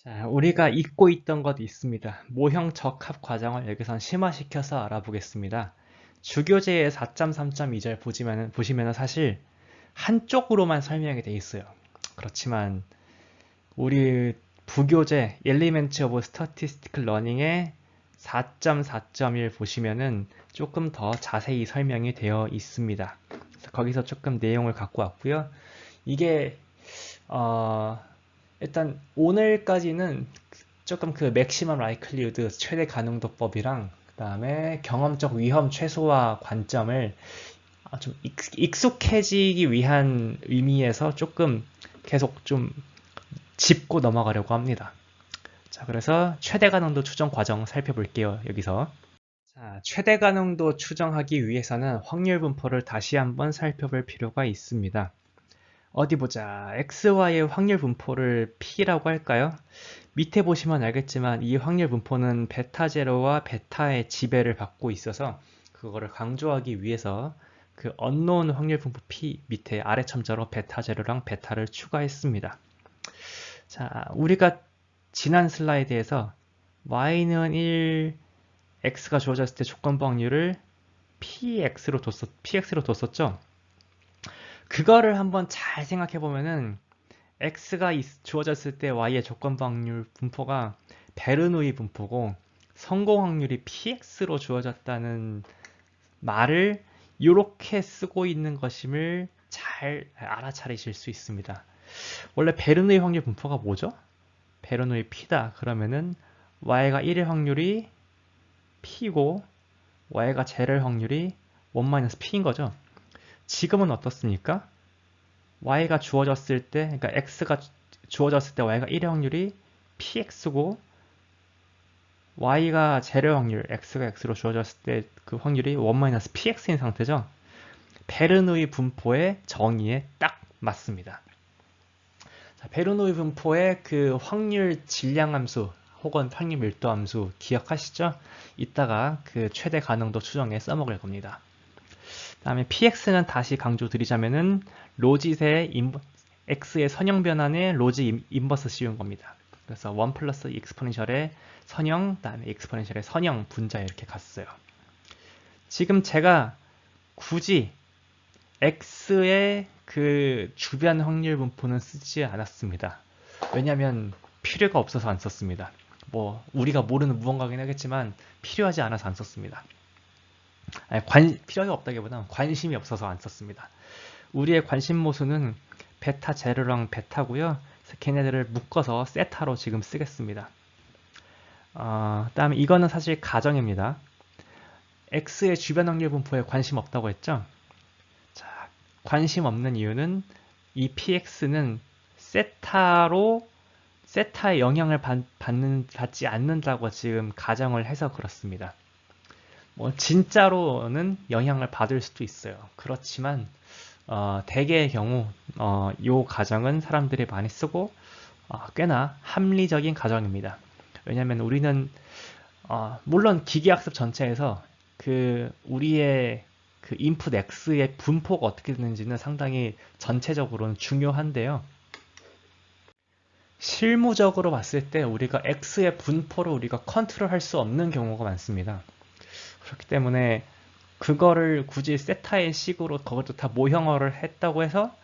자, 우리가 잊고 있던 것이 있습니다. 모형 적합 과정을 여기선 심화시켜서 알아보겠습니다. 주교재의 4.3.2절 보시면은 사실 한쪽으로만 설명이 돼 있어요. 그렇지만 우리 부교재 Elements of Statistical Learning의 4.4.1 보시면은 조금 더 자세히 설명이 되어 있습니다. 그래서 거기서 조금 내용을 갖고 왔고요. 이게 어, 일단 오늘까지는 조금 그 맥시멈 라이클리우드 최대 가능도법이랑 그다음에 경험적 위험 최소화 관점을 좀 익숙해지기 위한 의미에서 조금 계속 좀 짚고 넘어가려고 합니다. 자, 그래서 최대 가능도 추정 과정 살펴볼게요, 여기서. 자, 최대 가능도 추정하기 위해서는 확률 분포를 다시 한번 살펴볼 필요가 있습니다. 어디 보자. XY의 확률 분포를 P라고 할까요? 밑에 보시면 알겠지만 이 확률 분포는 베타 제로와 베타의 지배를 받고 있어서 그거를 강조하기 위해서 그 unknown 확률 분포 P 밑에 아래 첨자로 베타 제로랑 베타를 추가했습니다. 자, 우리가 지난 슬라이드에서 y는 1, x가 주어졌을 때 조건부 확률을 px로 뒀었죠? 그거를 한번 잘 생각해 보면은 x가 주어졌을 때 y의 조건부 확률 분포가 베르누이 분포고 성공 확률이 px로 주어졌다는 말을 이렇게 쓰고 있는 것임을 잘 알아차리실 수 있습니다. 원래 베르누이 확률 분포가 뭐죠? 베르누이 p다. 그러면은 y가 1의 확률이 p고 y가 제로의 확률이 1-p인 거죠. 지금은 어떻습니까? y가 주어졌을 때, 그러니까 x가 주어졌을 때 y가 1의 확률이 px고 y가 제로의 확률, x가 x로 주어졌을 때 그 확률이 1-px인 상태죠. 베르누이 분포의 정의에 딱 맞습니다. 자, 베르누이 분포의 그 확률 질량 함수 혹은 확률 밀도 함수 기억하시죠? 이따가 그 최대 가능도 추정에 써먹을 겁니다. 다음에 px는 다시 강조드리자면은 로짓의 x의 선형 변환에 로지 인버스 씌운 겁니다. 그래서 1 플러스 익스포넨셜의 선형, 다음에 익스포넨셜의 선형 분자 이렇게 갔어요. 지금 제가 굳이 x의 그 주변 확률 분포는 쓰지 않았습니다. 왜냐하면 필요가 없어서 안 썼습니다. 뭐 우리가 모르는 무언가긴 하겠지만 필요하지 않아서 안 썼습니다. 아니, 필요가 없다기보다는 관심이 없어서 안 썼습니다. 우리의 관심 모수는 베타 제로랑 베타고요. 그래서 걔네들을 묶어서 세타로 지금 쓰겠습니다. 다음에 이거는 사실 가정입니다. x의 주변 확률 분포에 관심 없다고 했죠? 자, 관심 없는 이유는 이 px는 세타의 영향을 받지 않는다고 지금 가정을 해서 그렇습니다. 뭐 진짜로는 영향을 받을 수도 있어요. 그렇지만 대개의 경우 이 가정은 사람들이 많이 쓰고 꽤나 합리적인 가정입니다. 왜냐하면 우리는 물론 기계학습 전체에서 그 우리의 그 인풋 x의 분포가 어떻게 되는지는 상당히 전체적으로는 중요한데요. 실무적으로 봤을 때 우리가 x의 분포를 우리가 컨트롤할 수 없는 경우가 많습니다. 그렇기 때문에 그거를 굳이 세타의 식으로 그것도 다 모형화를 했다고 해서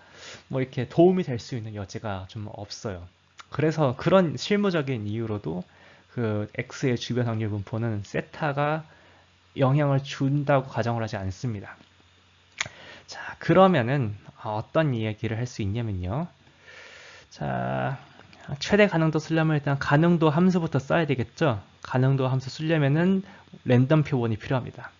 뭐 이렇게 도움이 될 수 있는 여지가 좀 없어요. 그래서 그런 실무적인 이유로도 그 x의 주변 확률 분포는 세타가 영향을 준다고 가정을 하지 않습니다. 자, 그러면은 어떤 이야기를 할 수 있냐면요. 자, 최대 가능도 쓰려면 일단 가능도 함수부터 써야 되겠죠. 가능도 함수 쓰려면은 랜덤 표본이 필요합니다.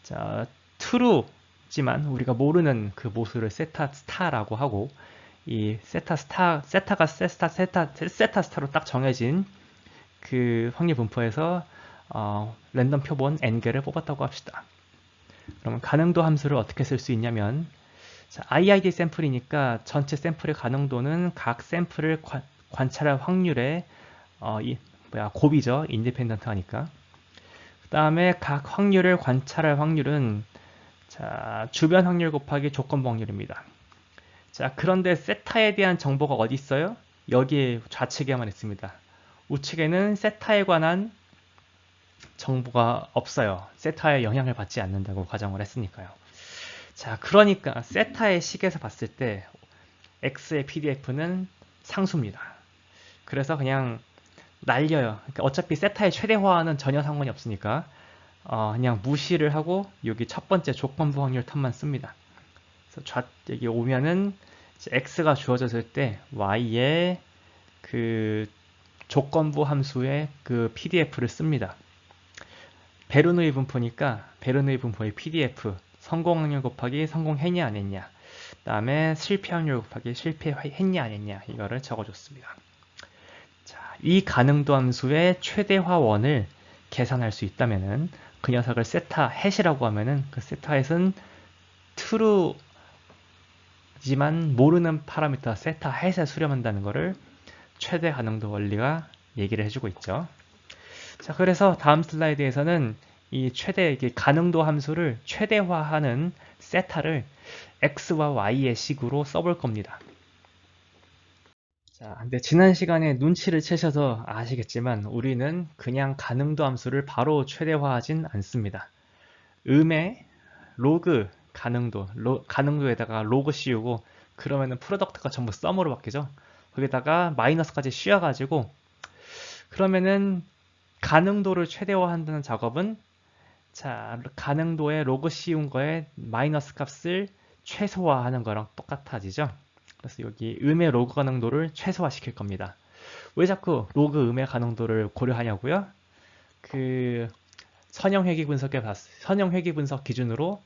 자, true지만 우리가 모르는 그 모수를 세타 스타라고 하고 이 세타가 세타 스타로 딱 정해진 그 확률 분포에서 랜덤 표본 n개를 뽑았다고 합시다. 그러면 가능도 함수를 어떻게 쓸 수 있냐면 자, IID 샘플이니까 전체 샘플의 가능도는 각 샘플을 관찰할 확률의 곱이죠. 인디펜던트 하니까. 그 다음에 각 확률을 관찰할 확률은 자, 주변 확률 곱하기 조건부 확률입니다. 자, 그런데 세타에 대한 정보가 어디 있어요? 여기에 좌측에만 있습니다. 우측에는 세타에 관한 정보가 없어요. 세타에 영향을 받지 않는다고 가정을 했으니까요. 자, 그러니까 세타의 식에서 봤을 때 x의 pdf는 상수입니다. 그래서 그냥 날려요. 그러니까 어차피 세타의 최대화는 전혀 상관이 없으니까 그냥 무시를 하고 여기 첫 번째 조건부 확률 텀만 씁니다. 그래서 여기 오면은 x가 주어졌을 때 y의 그 조건부 함수의 그 pdf를 씁니다. 베르누이 분포니까 베르누이 분포의 pdf 성공 확률 곱하기 성공했냐 안 했냐, 그 다음에 실패 확률 곱하기 실패했냐 안 했냐, 이거를 적어줬습니다. 자, 이 가능도 함수의 최대화원을 계산할 수 있다면은 그 녀석을 세타 햇이라고 하면은 그 세타 햇은 true지만 모르는 파라미터 세타 햇에 수렴한다는 것을 최대 가능도 원리가 얘기를 해주고 있죠. 자, 그래서 다음 슬라이드에서는 이 가능도 함수를 최대화하는 세타를 x와 y의 식으로 써볼 겁니다. 자, 근데 지난 시간에 눈치를 채셔서 아시겠지만 우리는 그냥 가능도 함수를 바로 최대화하진 않습니다. 음의 로그 가능도에다가 로그 씌우고 그러면은 프로덕트가 전부 썸으로 바뀌죠. 거기다가 마이너스까지 씌워가지고 그러면은 가능도를 최대화한다는 작업은, 자, 가능도에 로그 씌운 거에 마이너스 값을 최소화하는 거랑 똑같아지죠. 그래서 여기 음의 로그 가능도를 최소화시킬 겁니다. 왜 자꾸 로그 음의 가능도를 고려하냐고요? 그 선형 회귀 분석 기준으로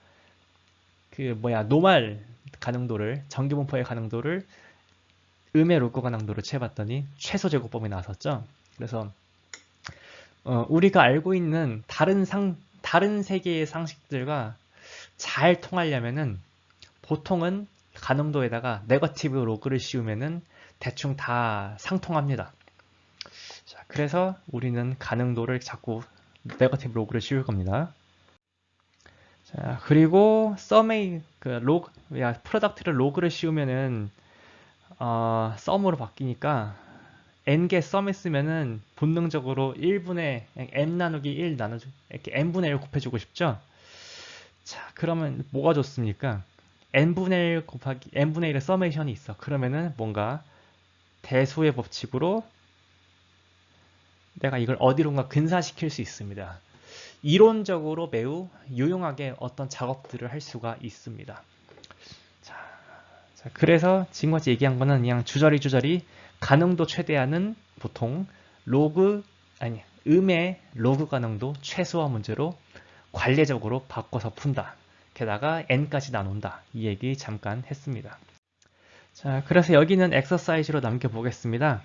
노말 가능도를, 정규 분포의 가능도를 음의 로그 가능도로 채봤더니 최소 제곱법이 나왔었죠. 그래서 우리가 알고 있는 다른 세계의 상식들과 잘 통하려면은 보통은 가능도에다가 네거티브 로그를 씌우면은 대충 다 상통합니다. 자, 그래서 우리는 가능도를 자꾸 네거티브 로그를 씌울 겁니다. 자, 그리고 프로덕트를 로그를 씌우면은 썸으로 바뀌니까 n개 썸 했으면은 본능적으로 1분의 n 나누기 1 이렇게 n분의 1 곱해주고 싶죠? 자, 그러면 뭐가 좋습니까? n분의 1 곱하기 n분의 1의 서메이션이 있어. 그러면은 뭔가 대소의 법칙으로 내가 이걸 어디론가 근사시킬 수 있습니다. 이론적으로 매우 유용하게 어떤 작업들을 할 수가 있습니다. 자, 그래서 지금까지 얘기한 거는 그냥 주저리 가능도 최대화는 보통 음의 로그 가능도 최소화 문제로 관례적으로 바꿔서 푼다. 게다가 n까지 나눈다. 이 얘기 잠깐 했습니다. 자, 그래서 여기는 엑서사이즈로 남겨보겠습니다.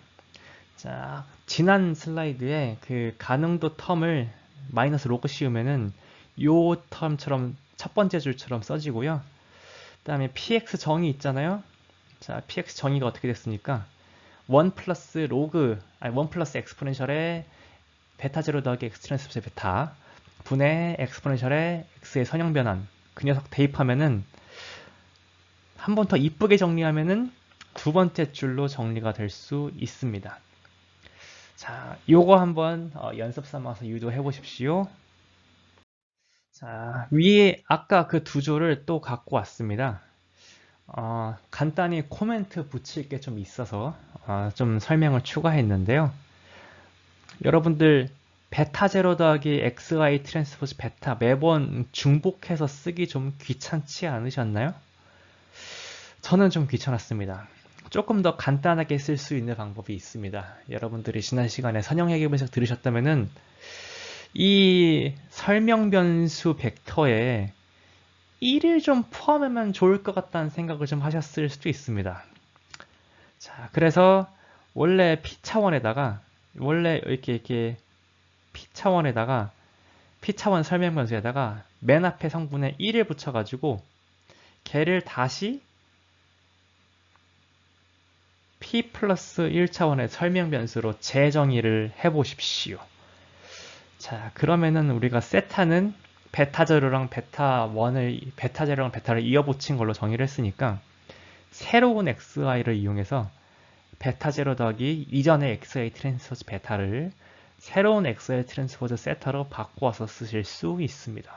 자, 지난 슬라이드에 그 가능도 텀을 마이너스 로그 씌우면은 요 텀처럼 첫 번째 줄처럼 써지고요. 그 다음에 px 정의 있잖아요. 자, px 정의가 어떻게 됐습니까? 1 플러스 엑스포넨셜의 베타 제로 더하기 x 트랜스포즈 베타 분의 엑스포넨셜의 x의 선형 변환, 그 녀석 대입하면은 한 번 더 이쁘게 정리하면은 두 번째 줄로 정리가 될 수 있습니다. 자, 요거 한번 연습 삼아서 유도해 보십시오. 자, 위에 아까 그 두 줄을 또 갖고 왔습니다. 간단히 코멘트 붙일 게 좀 있어서 좀 설명을 추가했는데요. 여러분들 베타 제로 더하기 xy 트랜스포즈 베타 매번 중복해서 쓰기 좀 귀찮지 않으셨나요? 저는 좀 귀찮았습니다. 조금 더 간단하게 쓸 수 있는 방법이 있습니다. 여러분들이 지난 시간에 선형회귀 분석 들으셨다면은 이 설명 변수 벡터에 1을 좀 포함하면 좋을 것 같다는 생각을 좀 하셨을 수도 있습니다. 자, 그래서 원래 P차원에다가 P차원 설명 변수에다가 맨 앞에 성분에 1을 붙여가지고 걔를 다시 P 플러스 1차원의 설명 변수로 재정의를 해보십시오. 자, 그러면은 우리가 세타는 베타 제로랑 베타를 이어붙인 걸로 정의를 했으니까 새로운 xy를 이용해서 베타 제로 더하기 이전의 XA 트랜스포즈 베타를 새로운 XA 트랜스포즈 세타로 바꿔서 쓰실 수 있습니다.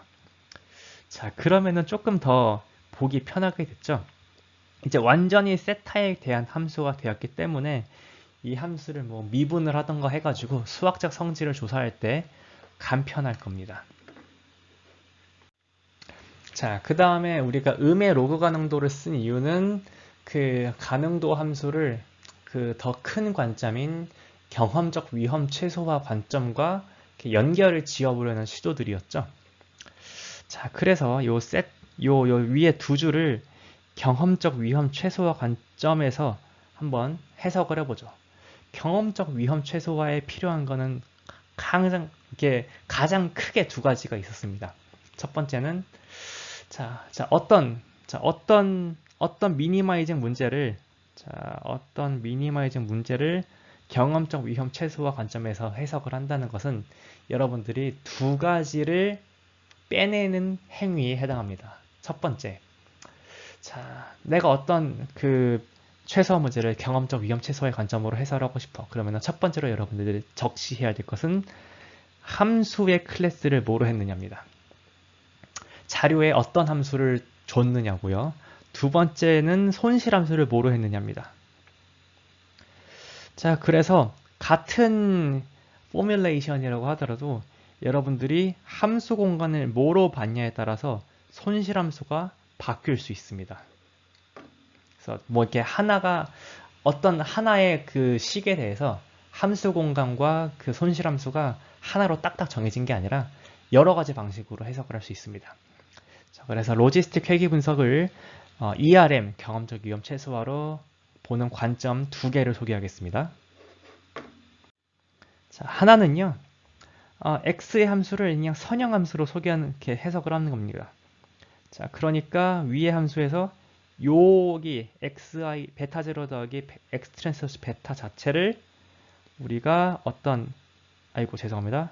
자, 그러면은 조금 더 보기 편하게 됐죠? 이제 완전히 세타에 대한 함수가 되었기 때문에 이 함수를 뭐 미분을 하던가 해가지고 수학적 성질을 조사할 때 간편할 겁니다. 자, 그 다음에 우리가 음의 로그 가능도를 쓴 이유는 그 가능도 함수를 그 더 큰 관점인 경험적 위험 최소화 관점과 연결을 지어보려는 시도들이었죠. 자, 그래서 요 위에 두 줄을 경험적 위험 최소화 관점에서 한번 해석을 해보죠. 경험적 위험 최소화에 필요한 거는 가장 크게 두 가지가 있었습니다. 첫 번째는 어떤 미니마이징 문제를 경험적 위험 최소화 관점에서 해석을 한다는 것은 여러분들이 두 가지를 빼내는 행위에 해당합니다. 첫 번째, 내가 어떤 그 최소화 문제를 경험적 위험 최소화의 관점으로 해설하고 싶어. 그러면 첫 번째로 여러분들이 적시해야 될 것은 함수의 클래스를 뭐로 했느냐입니다. 자료에 어떤 함수를 줬느냐고요. 두 번째는 손실함수를 뭐로 했느냐입니다. 자, 그래서 같은 포뮬레이션이라고 하더라도 여러분들이 함수 공간을 뭐로 봤냐에 따라서 손실함수가 바뀔 수 있습니다. 그래서 뭐 이렇게 어떤 하나의 그 식에 대해서 함수 공간과 그 손실함수가 하나로 딱딱 정해진 게 아니라 여러 가지 방식으로 해석을 할 수 있습니다. 자, 그래서 로지스틱 회귀 분석을 ERM, 경험적 위험 최소화로 보는 관점 두 개를 소개하겠습니다. 자, 하나는요, x의 함수를 그냥 선형 함수로 이렇게 해석을 하는 겁니다. 자, 그러니까 위의 함수에서 여기 xi 베타 제로 더하기 x 트랜스포즈 베타 자체를 우리가 죄송합니다.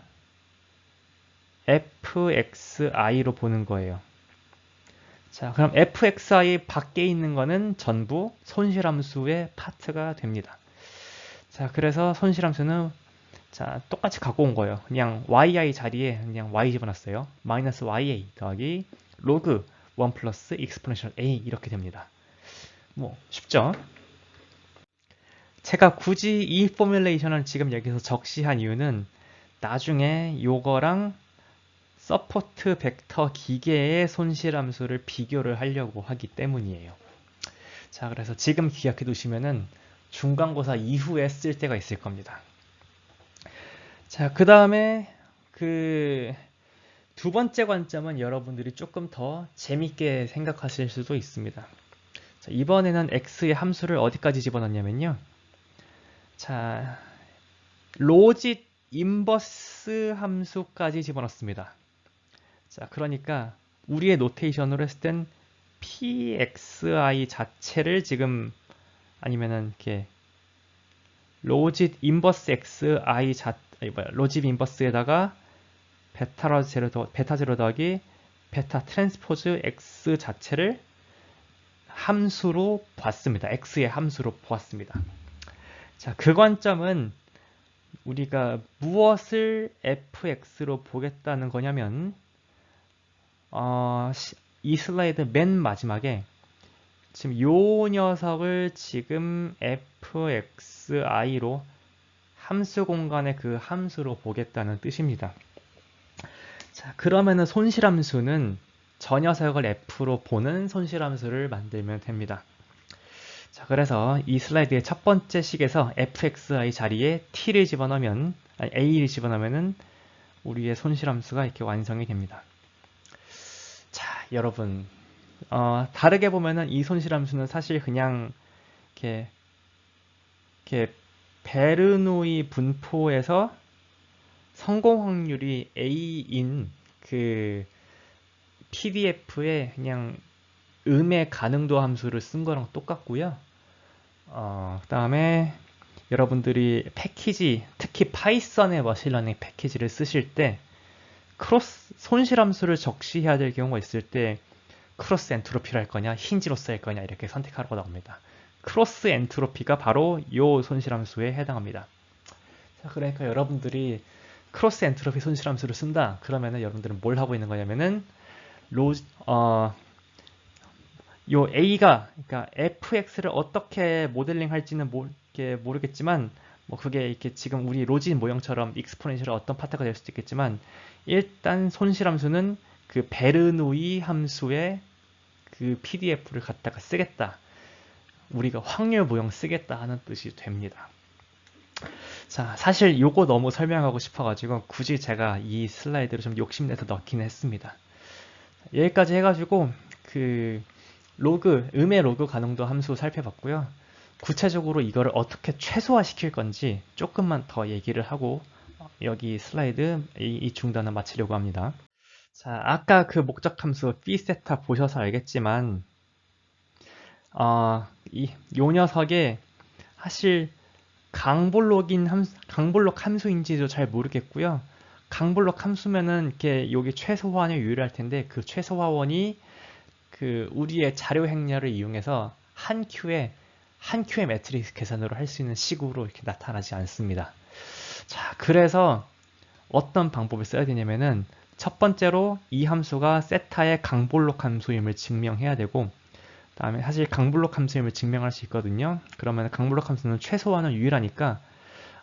fxi로 보는 거예요. 자, 그럼 fxi 밖에 있는 거는 전부 손실함수의 파트가 됩니다. 자, 그래서 손실함수는 똑같이 갖고 온 거예요. 그냥 yi 자리에 그냥 y 집어넣었어요. 마이너스 ya 더하기 로그 1 플러스 익스포넨셜 a 이렇게 됩니다. 뭐 쉽죠? 제가 굳이 이 포뮬레이션을 지금 여기서 적시한 이유는 나중에 요거랑 서포트 벡터 기계의 손실함수를 비교를 하려고 하기 때문이에요. 자, 그래서 지금 기억해 두시면은 중간고사 이후에 쓸 때가 있을 겁니다. 자, 그 다음에 그 두 번째 관점은 여러분들이 조금 더 재밌게 생각하실 수도 있습니다. 자, 이번에는 x의 함수를 어디까지 집어넣냐면요. 자, 로짓 인버스 함수까지 집어넣습니다. 자, 그러니까 우리의 노테이션으로 했을 땐 pxi 자체를 지금 아니면은 이렇게 로짓 인버스 xi 로짓 인버스에다가 베타 제로 더하기 베타 트랜스포즈 x 자체를 함수로 봤습니다. x의 함수로 보았습니다. 자, 그 관점은 우리가 무엇을 fx로 보겠다는 거냐면 이 슬라이드 맨 마지막에 지금 요 녀석을 지금 fxi로 함수 공간의 그 함수로 보겠다는 뜻입니다. 자, 그러면은 손실함수는 저 녀석을 f로 보는 손실함수를 만들면 됩니다. 자, 그래서 이 슬라이드의 첫 번째 식에서 fxi 자리에 t를 집어넣으면 a를 집어넣으면은 우리의 손실함수가 이렇게 완성이 됩니다. 자, 여러분, 다르게 보면은 이 손실함수는 사실 그냥 이렇게 베르노이 분포에서 성공 확률이 A인 그 PDF에 그냥 음의 가능도 함수를 쓴 거랑 똑같고요. 그 다음에 여러분들이 패키지, 특히 파이썬의 머신러닝 패키지를 쓰실 때 손실함수를 적시해야 될 경우가 있을 때 크로스 엔트로피로 할 거냐, 힌지로스 할 거냐 이렇게 선택하라고 나옵니다. 크로스 엔트로피가 바로 요 손실함수에 해당합니다. 자, 그러니까 여러분들이 크로스 엔트로피 손실함수를 쓴다. 그러면은 여러분들은 뭘 하고 있는 거냐면은 로, 어, 요 A가 그러니까 fx를 어떻게 모델링 할지는 모르겠지만 뭐 그게 이렇게 지금 우리 로진 모형처럼 익스포넨셜 어떤 파트가 될 수도 있겠지만 일단 손실함수는 그 베르누이 함수의 그 PDF를 갖다가 쓰겠다. 우리가 확률 모형 쓰겠다 하는 뜻이 됩니다. 자, 사실 요거 너무 설명하고 싶어가지고 굳이 제가 이 슬라이드를 좀 욕심내서 넣긴 했습니다. 여기까지 해가지고 그 음의 로그 가능도 함수 살펴봤고요. 구체적으로 이거를 어떻게 최소화시킬 건지 조금만 더 얘기를 하고 여기 슬라이드 이 중단을 마치려고 합니다. 자, 아까 그 목적 함수 p세타 보셔서 알겠지만 요 녀석의 사실 강볼록 함수인지도 잘 모르겠고요. 강볼록 함수면은 이렇게 여기 최소화원이 유일할 텐데 그 최소화원이 그 우리의 자료 행렬을 이용해서 한 큐의 매트릭스 계산으로 할 수 있는 식으로 이렇게 나타나지 않습니다. 자, 그래서 어떤 방법을 써야 되냐면은 첫 번째로 이 함수가 세타의 강볼록 함수임을 증명해야 되고 다음에 사실 강블록 함수임을 증명할 수 있거든요. 그러면 강블록 함수는 최소화는 유일하니까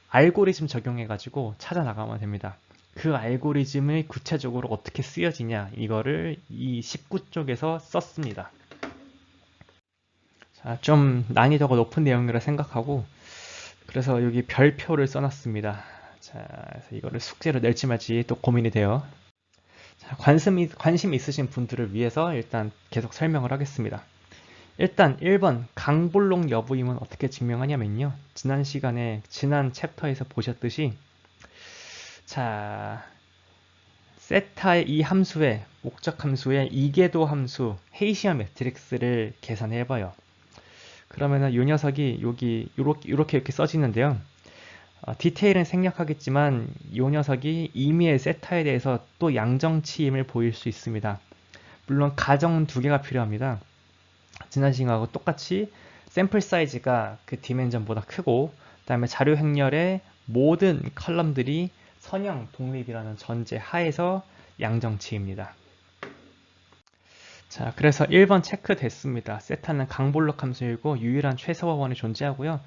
알고리즘 적용해가지고 찾아 나가면 됩니다. 그 알고리즘이 구체적으로 어떻게 쓰여지냐 이거를 이 19쪽에서 썼습니다. 자, 좀 난이도가 높은 내용이라 생각하고 그래서 여기 별표를 써놨습니다. 자, 그래서 이거를 숙제로 낼지 말지 또 고민이 돼요. 자, 관심 있으신 분들을 위해서 일단 계속 설명을 하겠습니다. 일단 1번 강볼록 여부임은 어떻게 증명하냐면요. 지난 챕터에서 보셨듯이 자, 세타의 이 함수의 목적 함수의 이계도 함수 헤이시안 매트릭스를 계산해봐요. 그러면은 이 녀석이 여기 이렇게 써지는데요. 디테일은 생략하겠지만 이 녀석이 임의의 세타에 대해서 또 양정치임을 보일 수 있습니다. 물론 가정은 두 개가 필요합니다. 지난 시간하고 똑같이 샘플 사이즈가 그 디멘전보다 크고 그 다음에 자료 행렬의 모든 컬럼들이 선형 독립이라는 전제 하에서 양정치입니다. 자, 그래서 1번 체크됐습니다. 세타는 강볼록 함수이고 유일한 최소화원이 존재하고요.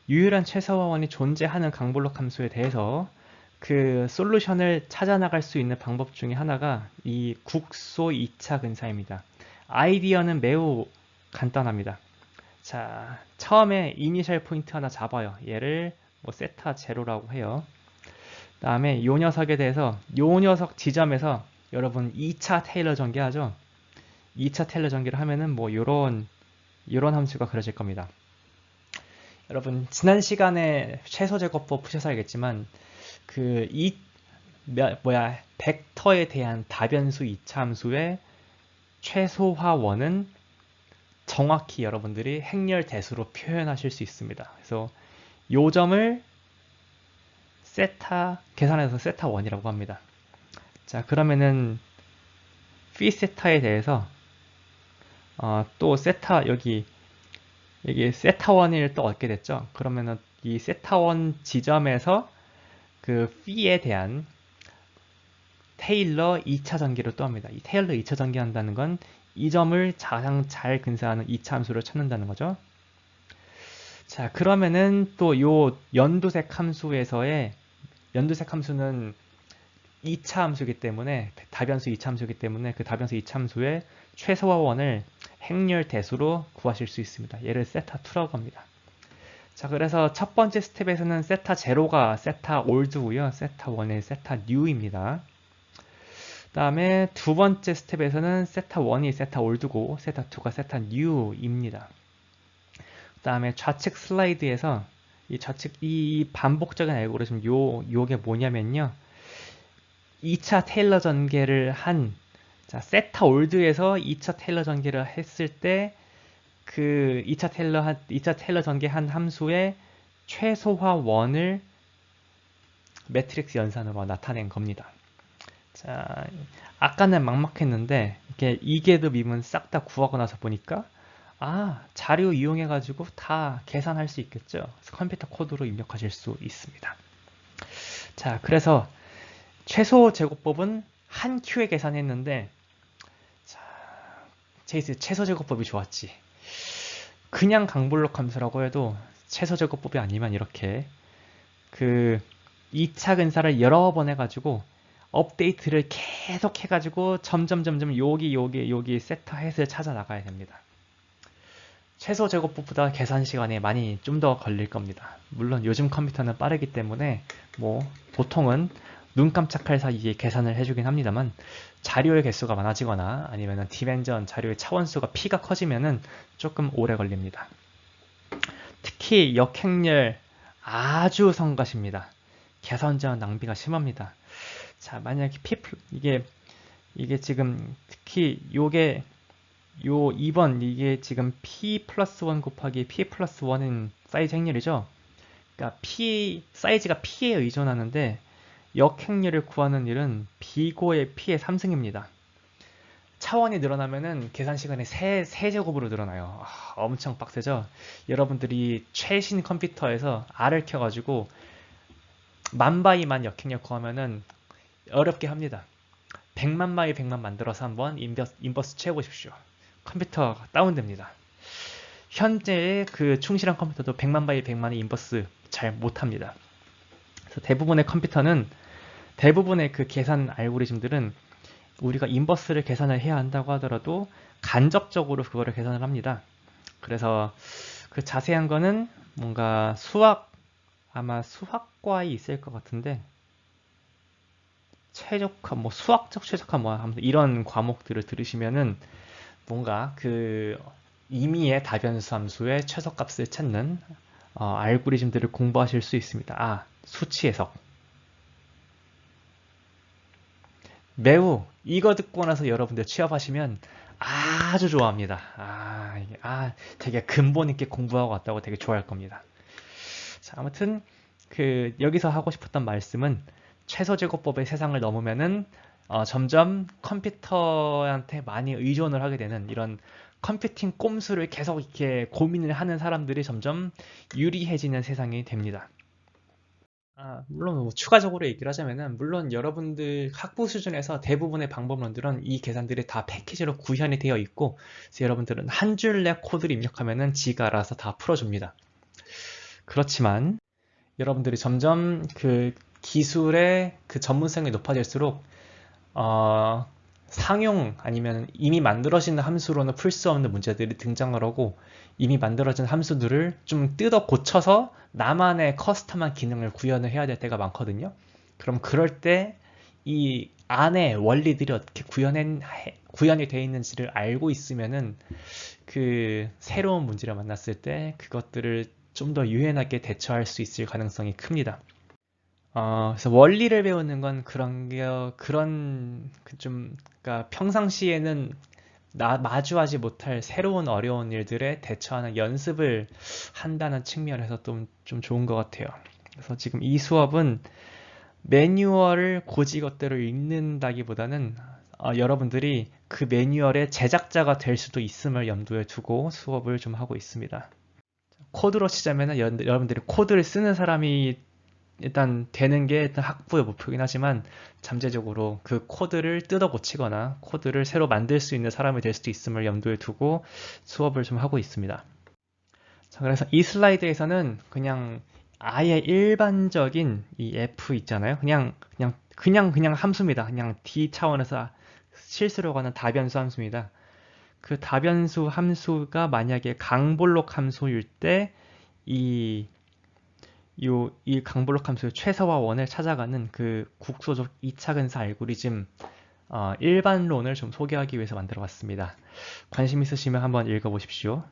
유일한 최소화원이 존재하는 강볼록 함수에 대해서 그 솔루션을 찾아 나갈 수 있는 방법 중에 하나가 이 국소 2차 근사입니다. 아이디어는 매우 간단합니다. 자, 처음에 이니셜 포인트 하나 잡아요. 얘를 뭐 세타 제로라고 해요. 다음에 요 녀석에 대해서 요 녀석 지점에서 여러분 2차 테일러 전개하죠. 2차 테일러 전개를 하면은 뭐 요런 함수가 그려질 겁니다. 여러분 지난 시간에 최소 제곱법 푸셔서 알겠지만 그 벡터에 대한 다변수 2차 함수의 최소화원은 정확히 여러분들이 행렬 대수로 표현하실 수 있습니다. 그래서 요 점을 계산해서 세타1이라고 합니다. 자, 그러면은 phi 세타에 대해서 또 여기 세타1을 또 얻게 됐죠. 그러면은 이 세타1 지점에서 그 phi에 대한 테일러 2차 전개를 또 합니다. 이 테일러 2차 전개한다는 건 이 점을 가장 잘 근사하는 2차 함수를 찾는다는 거죠. 자, 그러면은 또 요 연두색 함수는 2차 함수이기 때문에 다변수 2차 함수이기 때문에 그 다변수 2차 함수의 최소화원을 행렬 대수로 구하실 수 있습니다. 얘를 세타2라고 합니다. 자, 그래서 첫 번째 스텝에서는 세타0가 세타 올드고요. 세타1은 세타 뉴입니다. 그 다음에 두 번째 스텝에서는 세타1이 세타 올드고 세타2가 세타 뉴입니다. 그 다음에 좌측 슬라이드에서 이 반복적인 알고리즘 요게 뭐냐면요. 2차 테일러 전개를 자, 세타 올드에서 2차 테일러 전개를 했을 때 그 2차 테일러 전개한 함수의 최소화원을 매트릭스 연산으로 나타낸 겁니다. 자, 아까는 막막했는데 이게 이계도 밈은 싹 다 구하고 나서 보니까 자료 이용해가지고 다 계산할 수 있겠죠. 그래서 컴퓨터 코드로 입력하실 수 있습니다. 자, 그래서 최소 제곱법은 한 큐에 계산했는데, 자, 제이스 최소 제곱법이 좋았지. 그냥 강블록 함수라고 해도 최소 제곱법이 아니면 이렇게 그 2차 근사를 여러 번 해가지고 업데이트를 계속 해가지고 점점 여기 세터 햇을 찾아 나가야 됩니다. 최소 제곱법보다 계산 시간이 많이 좀 더 걸릴 겁니다. 물론 요즘 컴퓨터는 빠르기 때문에 뭐 보통은 눈 깜짝할 사이에 계산을 해주긴 합니다만 자료의 개수가 많아지거나 아니면 디멘전 자료의 차원수가 P가 커지면은 조금 오래 걸립니다. 특히 역행렬 아주 성가십니다. 계산 제한 낭비가 심합니다. 자, 만약에 이게 지금 특히 요 2번 이게 지금 P 플러스 1 곱하기 P 플러스 1인 사이즈 행렬이죠. 그러니까 사이즈가 P에 의존하는데 역행렬을 구하는 일은 비고의 P의 3승입니다. 차원이 늘어나면은 계산 시간이 3제곱으로 늘어나요. 엄청 빡세죠? 여러분들이 최신 컴퓨터에서 R을 켜가지고 만바이만 역행렬 구하면은 어렵게 합니다. 100만 바이 100만 만들어서 한번 인버스 채워보십시오. 컴퓨터가 다운됩니다. 현재 그 충실한 컴퓨터도 100만 바이 100만의 인버스 잘 못합니다. 그래서 대부분의 그 계산 알고리즘들은 우리가 인버스를 계산을 해야 한다고 하더라도 간접적으로 그거를 계산을 합니다. 그래서 그 자세한 거는 뭔가 아마 수학과에 있을 것 같은데 최적화, 수학적 최적화 하면서 이런 과목들을 들으시면은 뭔가 그 임의의 다변수 함수의 최소값을 찾는 알고리즘들을 공부하실 수 있습니다. 수치 해석. 매우 이거 듣고 나서 여러분들 취업하시면 아주 좋아합니다. 되게 근본 있게 공부하고 왔다고 되게 좋아할 겁니다. 자, 아무튼 여기서 하고 싶었던 말씀은 최소 제곱법의 세상을 넘으면은 점점 컴퓨터한테 많이 의존을 하게 되는 이런 컴퓨팅 꼼수를 계속 이렇게 고민을 하는 사람들이 점점 유리해지는 세상이 됩니다. 물론 추가적으로 얘기를 하자면은 물론 여러분들 학부 수준에서 대부분의 방법론들은 이 계산들이 다 패키지로 구현이 되어 있고 그래서 여러분들은 한 줄내 코드를 입력하면은 지가 알아서 다 풀어줍니다. 그렇지만 여러분들이 점점 그 기술의 그 전문성이 높아질수록 상용 아니면 이미 만들어진 함수로는 풀 수 없는 문제들이 등장을 하고 이미 만들어진 함수들을 좀 뜯어 고쳐서 나만의 커스텀한 기능을 구현을 해야 될 때가 많거든요. 그럼 그럴 때 이 안에 원리들이 어떻게 구현이 되어 있는지를 알고 있으면은 그 새로운 문제를 만났을 때 그것들을 좀 더 유연하게 대처할 수 있을 가능성이 큽니다. 그래서 원리를 배우는 건 그러니까 평상시에는 마주하지 못할 새로운 어려운 일들에 대처하는 연습을 한다는 측면에서 좀 좋은 것 같아요. 그래서 지금 이 수업은 매뉴얼을 고지것대로 읽는다기보다는 여러분들이 그 매뉴얼의 제작자가 될 수도 있음을 염두에 두고 수업을 좀 하고 있습니다. 코드로 치자면 여러분들이 코드를 쓰는 사람이 일단 되는 게 일단 학부의 목표긴 하지만 잠재적으로 그 코드를 뜯어 고치거나 코드를 새로 만들 수 있는 사람이 될 수도 있음을 염두에 두고 수업을 좀 하고 있습니다. 자, 그래서 이 슬라이드에서는 그냥 아예 일반적인 이 F 있잖아요. 그냥 함수입니다. 그냥 D 차원에서 실수로 가는 다변수 함수입니다. 그 다변수 함수가 만약에 강볼록 함수일 때 이 강블록 함수의 최소와 원을 찾아가는 그 국소적 2차 근사 알고리즘 일반론을 좀 소개하기 위해서 만들어 봤습니다. 관심 있으시면 한번 읽어보십시오.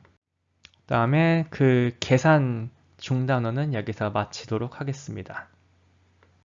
다음에 그 계산 중단어는 여기서 마치도록 하겠습니다.